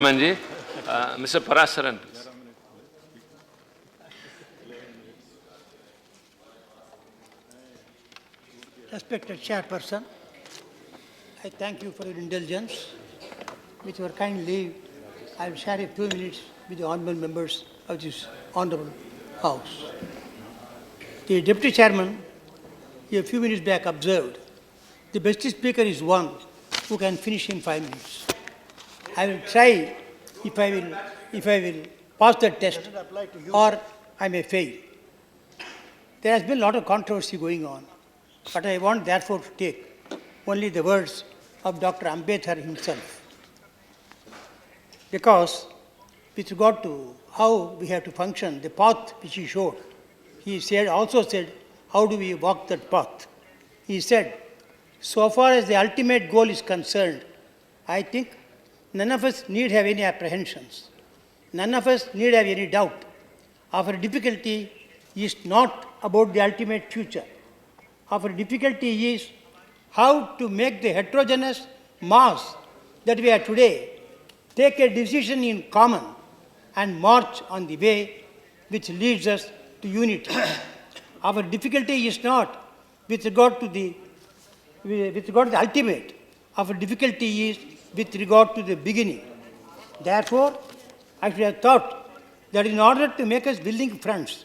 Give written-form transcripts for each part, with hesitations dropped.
Manji, Mr. Parasaran. Respected Chairperson, I thank you for your indulgence. With your kind leave, I will share a few minutes with the honorable members of this honorable House. The Deputy Chairman, a few minutes back, observed the best speaker is one who can finish in 5 minutes. I will try if I will pass the test or I may fail. There has been a lot of controversy going on, but I want therefore to take only the words of Dr. Ambedkar himself. Because with regard to how we have to function, the path which he showed, he also said, how do we walk that path? He said, so far as the ultimate goal is concerned, I think none of us need have any apprehensions. None of us need have any doubt. Our difficulty is not about the ultimate future. Our difficulty is how to make the heterogeneous mass that we are today take a decision in common and march on the way which leads us to unity. Our difficulty is not with regard to the ultimate. Our difficulty is with regard to the beginning. Therefore, I should have thought that in order to make us willing friends,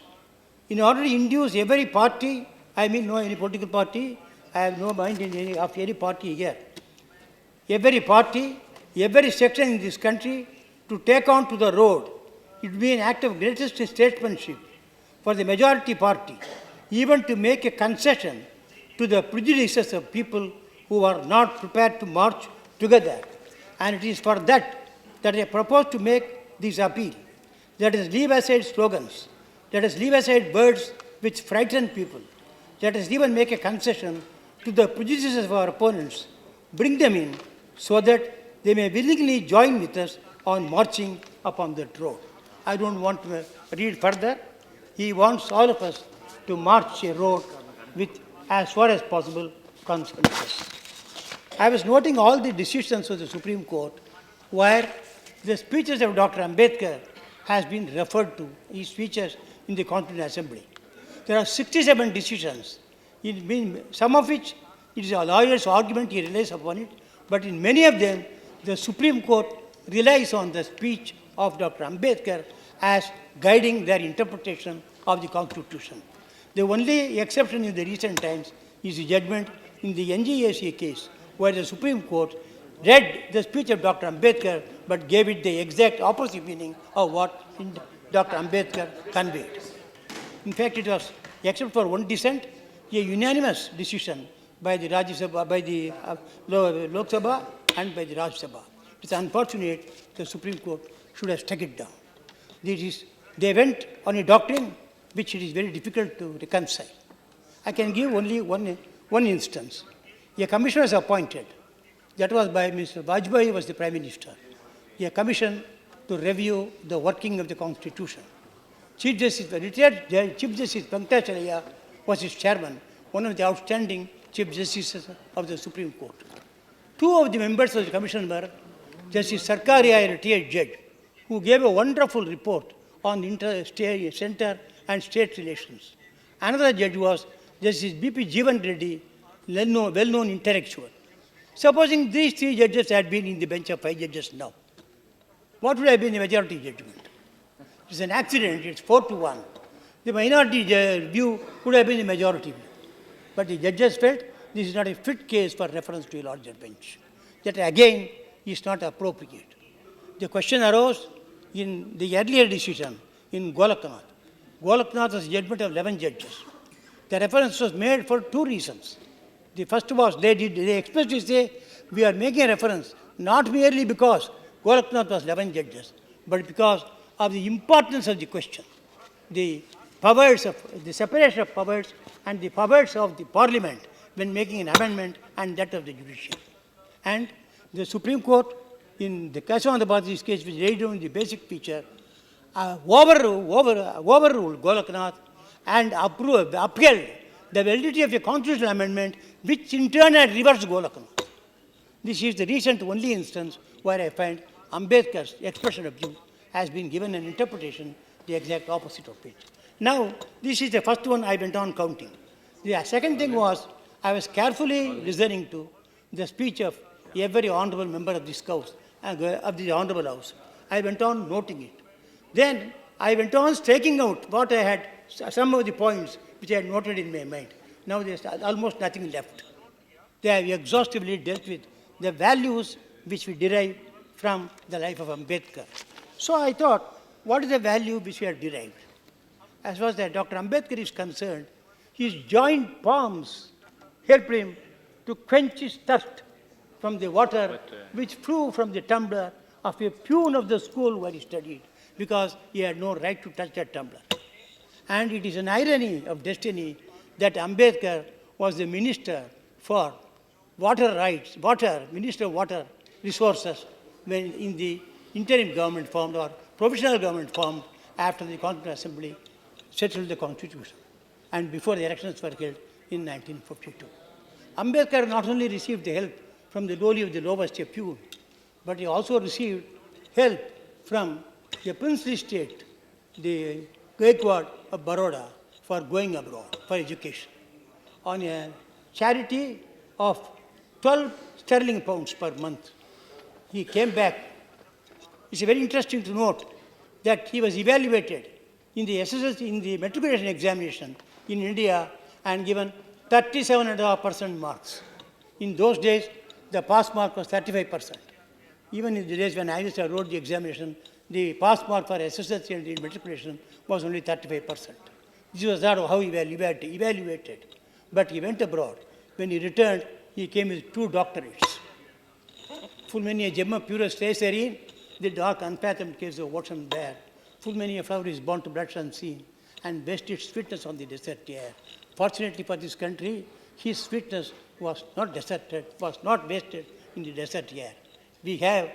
in order to induce every party, I mean no any political party, I have no mind in of any party here, every party, every section in this country to take on to the road, it would be an act of greatest statesmanship for the majority party, even to make a concession to the prejudices of people who are not prepared to march together. And it is for that I propose to make this appeal. Let us leave aside slogans. Let us leave aside words which frighten people. Let us even make a concession to the prejudices of our opponents. Bring them in so that they may willingly join with us on marching upon that road. I don't want to read further. He wants all of us to march a road with, as far as possible, consequences. I was noting all the decisions of the Supreme Court where the speeches of Dr. Ambedkar has been referred to, his speeches in the Constituent Assembly. There are 67 decisions, some of which it is a lawyer's argument, he relies upon it, but in many of them, the Supreme Court relies on the speech of Dr. Ambedkar as guiding their interpretation of the Constitution. The only exception in the recent times is the judgment in the NGAC case, where the Supreme Court read the speech of Dr. Ambedkar but gave it the exact opposite meaning of what Dr. Ambedkar conveyed. In fact, it was, except for one dissent, a unanimous decision by the Rajya Sabha, by the Lok Sabha and by the Rajya Sabha. It's unfortunate the Supreme Court should have struck it down. They went on a doctrine which it is very difficult to reconcile. I can give only one instance. A commission was appointed. That was by Mr. Vajpayee was the Prime Minister. A commission to review the working of the Constitution. Retired Chief Justice Pankaj was his chairman, one of the outstanding Chief Justices of the Supreme Court. Two of the members of the commission were Justice Sarkaria, a retired judge, who gave a wonderful report on center and state relations. Another judge was Justice B.P. Jeevan Reddy, well-known intellectual. Supposing these three judges had been in the bench of 5 judges now, what would have been the majority judgment? It's an accident, it's 4-1. The minority view would have been the majority view. But the judges felt this is not a fit case for reference to a larger bench. That again is not appropriate. The question arose in the earlier decision in Golaknath. Golaknath was a judgment of 11 judges. The reference was made for 2 reasons. The first was they expressly say we are making a reference not merely because Golaknath was 11 judges, but because of the importance of the question, the powers of the separation of powers and the powers of the Parliament when making an amendment and that of the judiciary. And the Supreme Court in the Kashavandabadi's case, which laid down the basic feature, overruled Golaknath and upheld the validity of a constitutional amendment, which in turn had reversed Golaknath. This is the recent only instance where I find Ambedkar's expression of view has been given an interpretation the exact opposite of it. Now, this is the first one I went on counting. The second thing was I was carefully listening to the speech of every honorable member of this House, of the Honorable House. I went on noting it. Then I went on taking out what I had, some of the points which I had noted in my mind. Now there's almost nothing left. They have exhaustively dealt with the values which we derive from the life of Ambedkar. So I thought, what is the value which we have derived? As far as Dr. Ambedkar is concerned, his joint palms helped him to quench his thirst from the water which flew from the tumbler of a peon of the school where he studied, because he had no right to touch that tumbler. And it is an irony of destiny that Ambedkar was the minister for water rights, minister of water resources, when in the interim government formed or provisional government formed after the Constituent Assembly settled the Constitution and before the elections were held in 1952. Ambedkar not only received the help from the lowly of the lowest, a peon, but he also received help from the princely state, the Gaikwad of Baroda, for going abroad for education on a charity of 12 sterling pounds per month. He came back. It's very interesting to note that he was evaluated in the SSLC, in the matriculation examination in India, and given 37.5% marks. In those days, the pass mark was 35%. Even in the days when I used to wrote the examination, the pass mark for SSLC and the matriculation was only 35%. This was not how he was evaluated. But he went abroad. When he returned, he came with 2 doctorates. Full many a gem of purest ray serene, the dark unfathomed caves of ocean bare. Full many a flower is born to blood unseen, and wasted its sweetness on the desert air. Fortunately for this country, his sweetness was not deserted, was not wasted in the desert air. We have,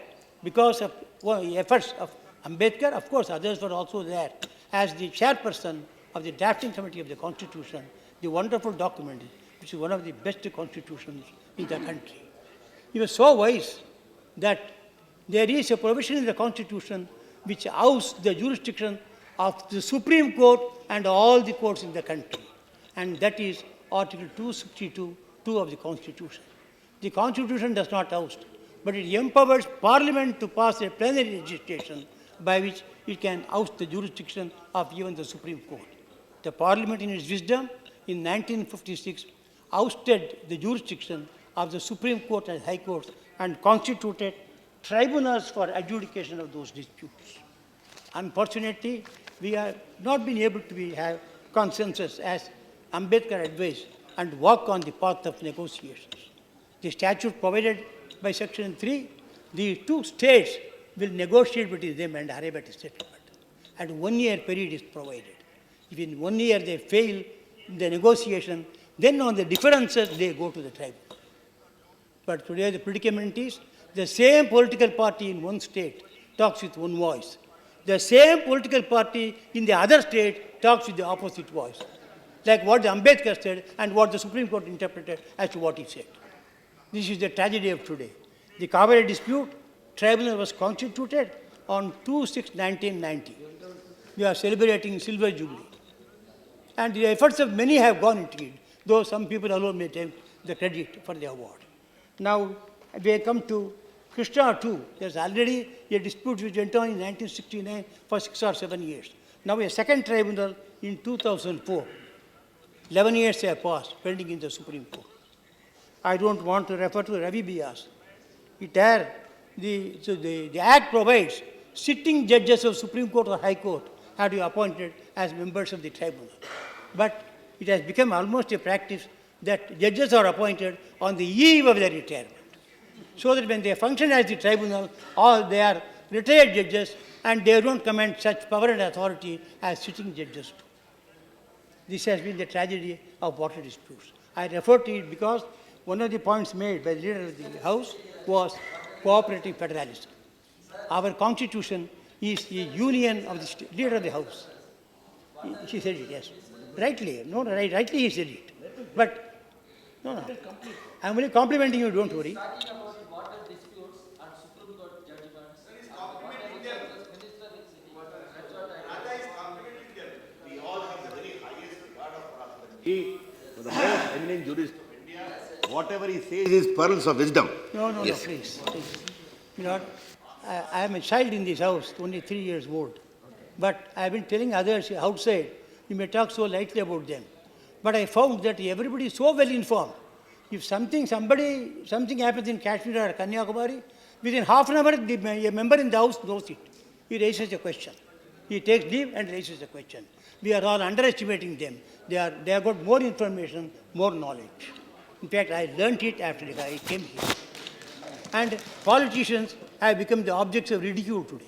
because of efforts of Ambedkar, of course others were also there, as the chairperson of the drafting committee of the Constitution, the wonderful document, which is one of the best constitutions in the country. He was so wise that there is a provision in the Constitution which ousts the jurisdiction of the Supreme Court and all the courts in the country. And that is Article 262(2) of the Constitution. The Constitution does not oust, but it empowers Parliament to pass a plenary legislation by which it can oust the jurisdiction of even the Supreme Court. The Parliament, in its wisdom, in 1956, ousted the jurisdiction of the Supreme Court and High Courts and constituted tribunals for adjudication of those disputes. Unfortunately, we have not been able to have consensus as Ambedkar advised and walk on the path of negotiations. The statute provided by Section 3, the 2 states will negotiate between them and arrive at a settlement. And 1 year period is provided. If in 1 year they fail in the negotiation, then on the differences they go to the tribunal. But today the predicament is the same political party in one state talks with one voice. The same political party in the other state talks with the opposite voice. Like what the Ambedkar said and what the Supreme Court interpreted as to what he said. This is the tragedy of today. The Kaveri dispute tribunal was constituted on 2/6/1990. We are celebrating Silver Jubilee. And the efforts of many have gone into it, though some people alone may take the credit for the award. Now, we come to Krishna too. There's already a dispute which went on in 1969 for 6 or 7 years. Now, a second tribunal in 2004. 11 years have passed, pending in the Supreme Court. I don't want to refer to Ravi Bias. The Act provides sitting judges of Supreme Court or High Court have to be appointed as members of the tribunal. But it has become almost a practice that judges are appointed on the eve of their retirement. So that when they function as the tribunal, all they are retired judges and they don't command such power and authority as sitting judges do. This has been the tragedy of water disputes. I refer to it because one of the points made by the leader of the House was cooperative federalism. Our constitution is a union of the leader of the House. She said it, yes. Rightly, no, rightly he said it. But, no. I'm only complimenting you, don't worry. main jurist of India. Whatever he says is pearls of wisdom. No, please. You know, I am a child in this house, only 3 years old. But I have been telling others outside, you may talk so lightly about them. But I found that everybody is so well informed. If something happens in Kashmir or Kanyakumari, within half an hour, a member in the house knows it. He raises a question. He takes leave and raises a question. We are all underestimating them. They have got more information, more knowledge. In fact, I learnt it after I came here. And politicians have become the objects of ridicule today.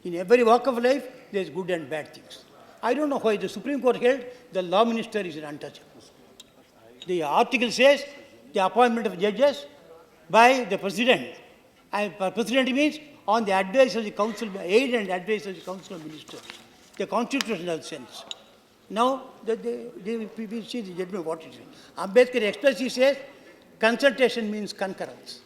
In every walk of life, there is good and bad things. I don't know why the Supreme Court held the law minister is untouchable. The article says the appointment of judges by the president. And president means on the advice of the council, aid and advice of the council of ministers, the constitutional sense. Now, we see the judgment what it is. Ambedkar expressly says consultation means concurrence.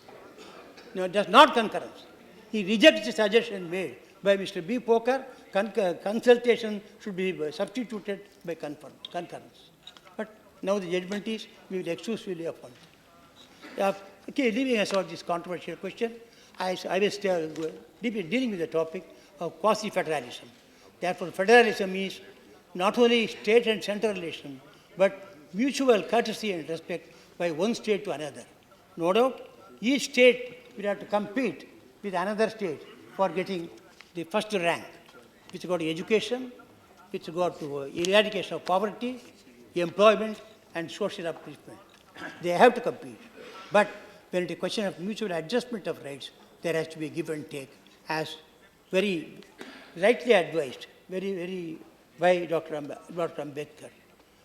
No, it does not concurrence. He rejects the suggestion made by Mr. B. Poker, consultation should be substituted by concurrence. But now the judgment is, we will exclusively upon it. Okay, leaving aside this controversial question, I was dealing with the topic of quasi-federalism. Therefore, federalism is not only state and central relation, but mutual courtesy and respect by one state to another. No doubt, each state will have to compete with another state for getting the first rank, with regard to education, with regard to eradication of poverty, employment, and social upliftment. They have to compete. But when it is a question of mutual adjustment of rights, there has to be a give and take, as very rightly advised, very by Dr. Ambedkar.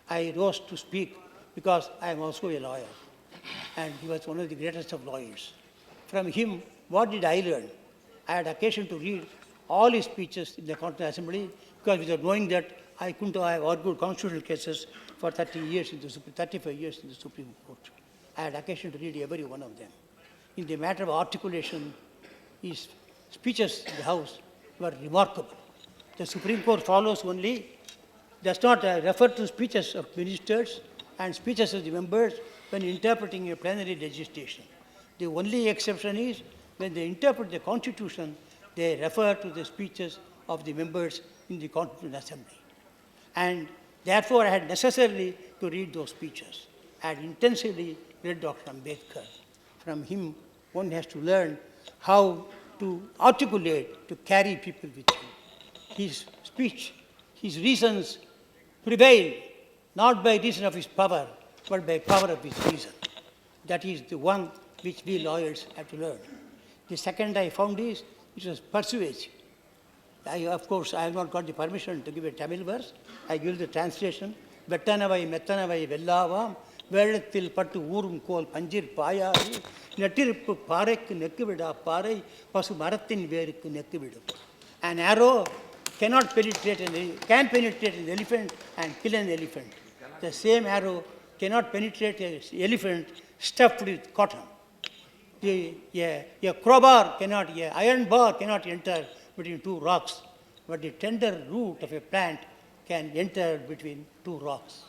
I rose to speak because I am also a lawyer, and he was one of the greatest of lawyers. From him, what did I learn? I had occasion to read all his speeches in the Constitutional Assembly, because without knowing that, I couldn't have argued constitutional cases for 35 years in the Supreme Court. I had occasion to read every one of them. In the matter of articulation, his speeches in the House were remarkable. The Supreme Court does not refer to speeches of ministers and speeches of the members when interpreting a plenary legislation. The only exception is when they interpret the Constitution, they refer to the speeches of the members in the Constitutional Assembly. And therefore, I had necessarily to read those speeches. I had intensively read Dr. Ambedkar. From him, one has to learn how to articulate, to carry people with you. His speech, his reasons prevail not by reason of his power, but by power of his reason. That is the one which we lawyers have to learn. The second I found is, it was persuasive. Of course, I have not got the permission to give a Tamil verse. I give the translation. Vettanavai mettanavai vellavam, Vellathil pattu oorum kol panjir payari, Nettirippu parekku nekkuvida parai, Pasu marathin verukku nekkuvidum. An arrow can penetrate an elephant and kill an elephant. The same arrow cannot penetrate an elephant stuffed with cotton. A crowbar cannot, an iron bar cannot enter between two rocks, but the tender root of a plant can enter between two rocks.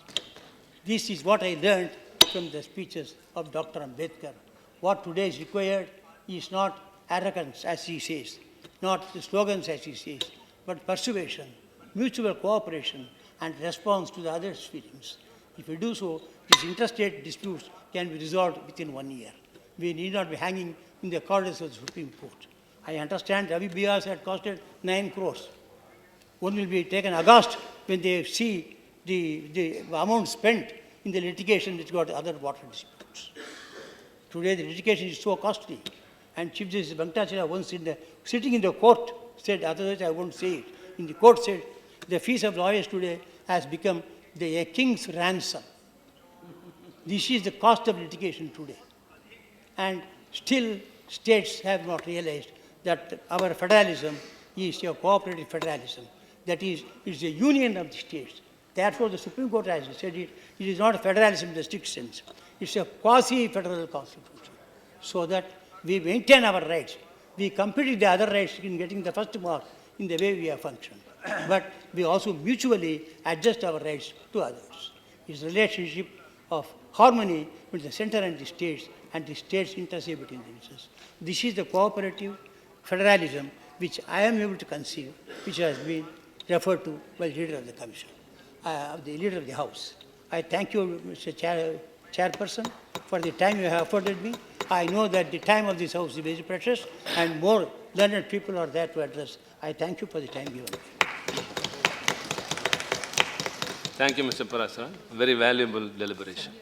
This is what I learned from the speeches of Dr. Ambedkar. What today is required is not arrogance, as he says, not the slogans, as he says, but persuasion, mutual cooperation, and response to the other's feelings. If we do so, these interstate disputes can be resolved within 1 year. We need not be hanging in the corridors of the Supreme Court. I understand Ravi Bias had costed 9 crores. One will be taken aghast when they see the amount spent in the litigation which got other water disputes. Today the litigation is so costly. And Chief Justice Venkatacharya once sitting in the court said, otherwise I won't say it, in the court said, the fees of lawyers today has become a king's ransom. This is the cost of litigation today. And still states have not realized that our federalism is a cooperative federalism. That is, it's a union of the states. Therefore, the Supreme Court has said it is not a federalism in the strict sense. It's a quasi-federal constitution. So that we maintain our rights. We compete with the other rights in getting the first mark in the way we have functioned. But we also mutually adjust our rights to others. It's a relationship of harmony between the center and the states intercede between themselves. This is the cooperative federalism which I am able to conceive, which has been referred to by the leader of the commission, the leader of the House. I thank you, Mr. Chairperson, for the time you have afforded me. I know that the time of this House is very precious and more learned people are there to address. I thank you for the time given. Thank you, Mr. Parasaran. Very valuable deliberation.